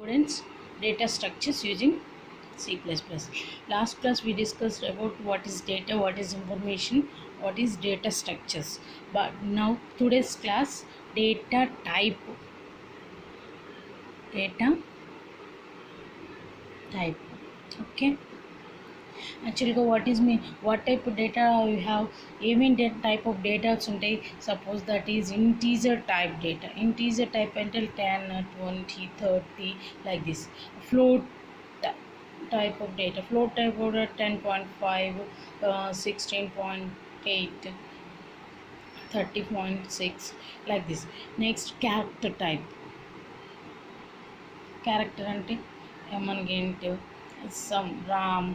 students, data structures using C++. Last class we discussed about what is data, what is information, what is data structures. But now today's class, data type. Okay. Actually, what is mean? What type of data you have? Even that type of data someday. Suppose that is integer type data. Integer type until 10, 20, 30 like this. Float type of data. Float type of 10.5, 16.8, 30.6 like this. Next, character type. Character ante మనకి ఏంటి some Ram,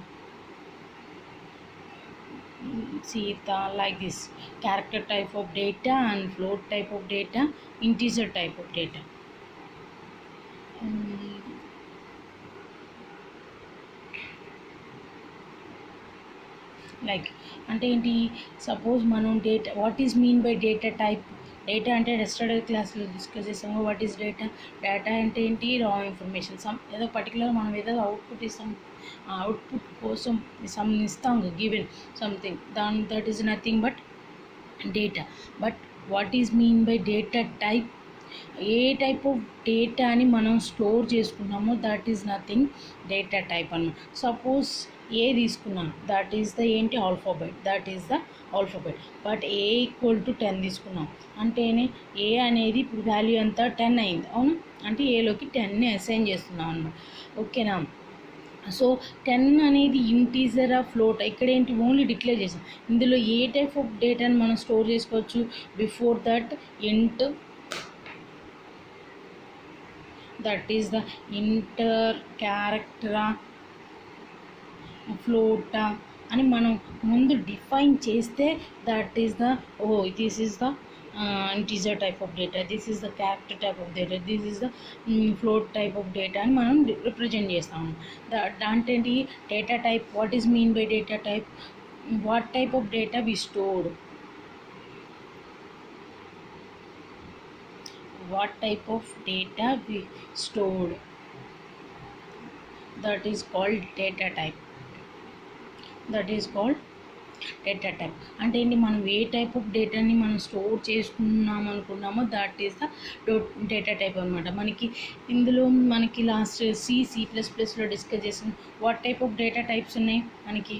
Sita like this. Character type of data and float type of data, integer type of data. Like అంటే ఏంటి suppose మనం data what is mean by data type. Data అంటే yesterday క్లాస్లో discuss చేసాము. What is data. Data అంటే ఏంటి, రా information. Some ఏదో పర్టికులర్ మనం ఏదో అవుట్పుట్ ఇస్తాం, ఆ అవుట్పుట్ కోసం సమ్ ఇస్తాం given something, that is nothing but data. But what is mean by data type, A type of డేటాని మనం స్టోర్ చేసుకున్నామో that is nothing data type అన్నమాట. సపోజ్ ఏ తీసుకున్నాను, దట్ ఈస్ ద ఏంటి alphabet, that is the alphabet. But A equal to 10 తీసుకున్నాం అంటేనే ఏ అనేది ఇప్పుడు వాల్యూ ఎంత 10 అయింది, అవును. అంటే ఏలోకి 10ని అసైన్ చేస్తున్నాం అన్నమాట. ఓకేనా. సో 10 అనేది ఇంటీజరా ఫ్లోట్, ఇక్కడ ఏంటి ఓన్లీ డిక్లేర్ చేసాం. ఇందులో ఏ టైప్ ఆఫ్ డేటాని మనం స్టోర్ చేసుకోవచ్చు. Before that int, that is the int or క్యారెక్టరా ఫ్లోటా అని మనం ముందు డిఫైన్ చేస్తే that is the this is the integer type of data, this is the character type of data, this is the float type of data అని మనం represent చేస్తాము. దాంట్లో ఏంటి data type. What is mean by data type, what type of data we stored, what type of data we stored, that is called data type. That is called data type. అంటే ఏంటి, మనం ఏ type of డేటాని మనం store చేసుకున్నాం అనుకున్నామో that is the data type అనమాట. మనకి ఇందులో మనకి లాస్ట్ C++లో డిస్కస్ చేసిన what type of data types ఉన్నాయి, మనకి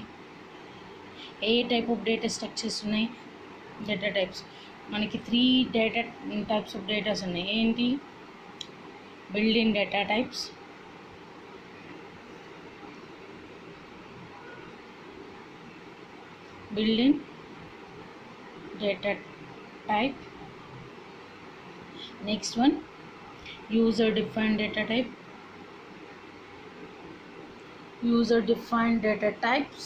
ఏ టైప్ ఆఫ్ డేటా స్ట్రక్చర్స్ ఉన్నాయి, డేటా టైప్స్. మనకి 3 డేటా టైప్స్ ఆఫ్ డేటాస్ ఉన్నాయి. ఏంటి, built in data types, built-in data type. Next one, user defined data type, user defined data types.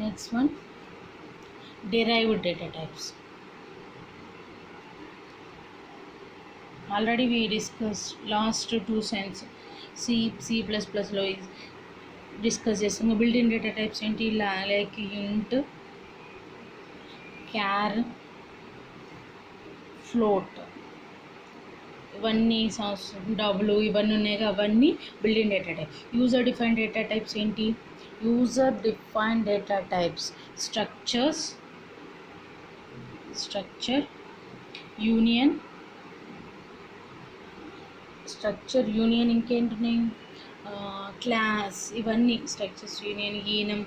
Next one, derived data types. Already we discussed last 2 cents C++లో discuss చేస్తాము. Built in data types ఏంటి, like int, char, float, ఇవన్నీ డబ్ల్యూ ఇవన్నీ ఉన్నాయి. అవన్నీ built in data type. User define data types ఏంటి, user define data types structure, union, ఇంకేంటున్నాయి, క్లాస్, ఇవన్నీ స్ట్రక్చర్స్, యూనియన్, ఈనం,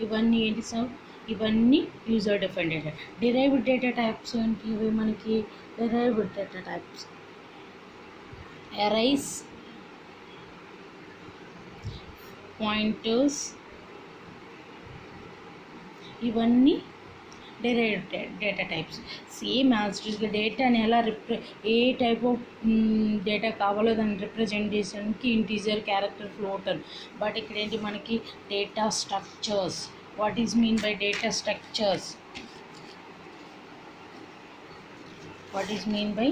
ఇవన్నీ ఏంటి సార్, ఇవన్నీ user define data. Derived data types ఏంటి, ఇవి మనకి derived data types arrays, pointers, ఇవన్నీ derived data types. Same as గా డేటాని ఎలా ఏ టైప్ ఆఫ్ డేటా కావాలో దాని రిప్రజెంటేషన్కి ఇంటీజర్, క్యారెక్టర్, ఫ్లోట్ అని. బట్ ఇక్కడ ఏంటి మనకి data structures. What is mean by data structures, what is mean by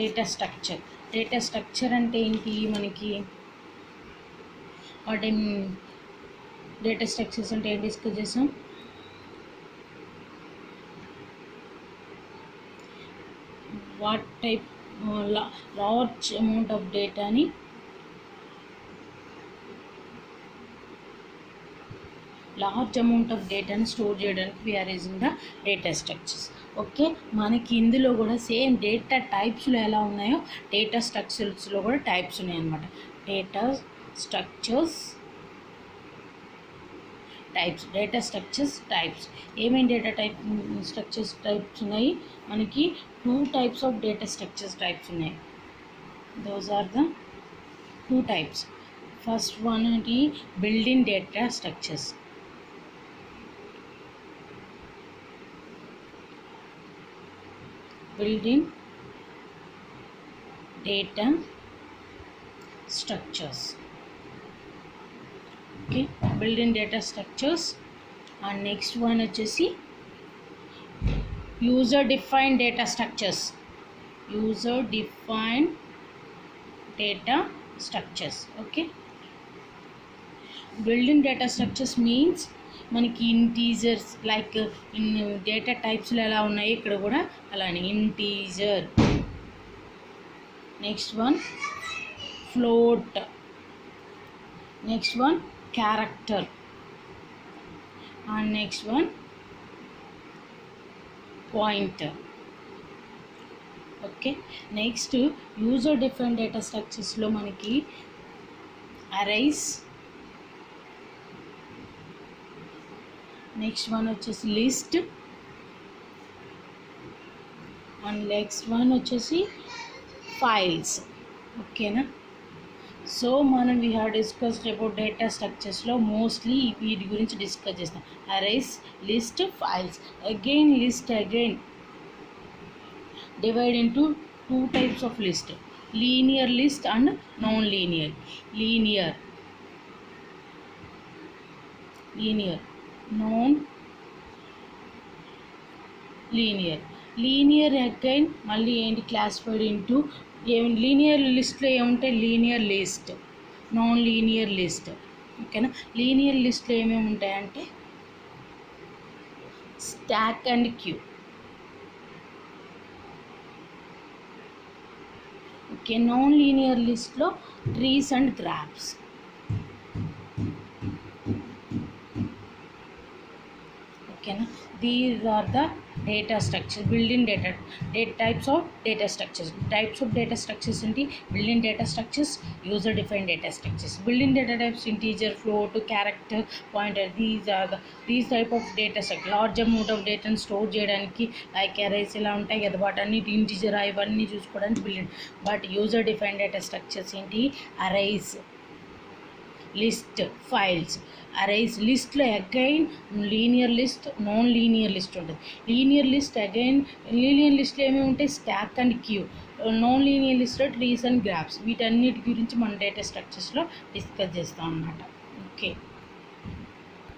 data structure. Data structure అంటే ఏంటి మనకి, వాట్ డేటా స్ట్రక్చర్స్ అంటే ఏం డిస్కస్ చేసాం. What type large amount of డేటాని స్టోర్ చేయడానికి we are using the data structures. Okay, మనకి ఇందులో కూడా సేమ్ డేటా టైప్స్లో ఎలా ఉన్నాయో డేటా స్ట్రక్చర్స్లో కూడా టైప్స్ ఉన్నాయన్నమాట. డేటా స్ట్రక్చర్స్ టైప్స్ ఏమేమి డేటా స్ట్రక్చర్స్ టైప్స్ ఉన్నాయి? మనకి 2 types of data structures types ఉన్నాయి. Those are the 2 types. First one ఏంటి? Building data structures. Building data structures. Okay, building data structures. And next one వచ్చేసి user defined data structures. Okay, building data structures means మనకి integers like in data టైప్స్లో ఎలా ఉన్నాయి ఇక్కడ కూడా అలానే integer. Next one float. Next one character. And next one pointer. Okay, next user different data స్ట్రక్చర్స్లో మనకి అరైస్. నెక్స్ట్ వన్ వచ్చేసి లిస్ట్. అండ్ నెక్స్ట్ వన్ వచ్చేసి ఫైల్స్. ఓకేనా? సో మనం we have discussed about data స్ట్రక్చర్స్లో మోస్ట్లీ వీటి గురించి discuss చేస్తాం. Arrays, list, files. List again divide into 2 types of list: linear list and non-linear. linear linear again మళ్ళీ ఏంటి క్లాసిఫైడ్ ఇంటూ లీనియర్ లిస్ట్లో ఏముంటాయి? Linear list, non linear list. ఓకేనా? Linear లిస్ట్లో ఏమేమి ఉంటాయంటే stack and queue. Okay, non linear లిస్ట్లో trees and graphs. ఓకేనా? These are the data structure, building types of data structures ఏంటి? Building data structures, user defined data structures. Building data types integer, float, character, pointer. These type of data structure large amount of డేటాను store చేయడానికి like arrays ఇలా ఉంటాయి కదా, వాటన్ని integer ఇవన్నీ చూసుకోవడానికి building. But user defined data structures ఏంటి? Arrays, list, files. Arrays లిస్ట్లో again linear list, non linear list ఉంటుంది. లీనియర్ లిస్ట్లో ఏమేమి ఉంటాయి? Stack and queue. Non linear లిస్ట్లో ట్రీస్ అండ్ గ్రాఫ్స్. వీటన్నిటి గురించి మన డేటా స్ట్రక్చర్స్లో డిస్కస్ చేస్తాం అన్నమాట. ఓకే.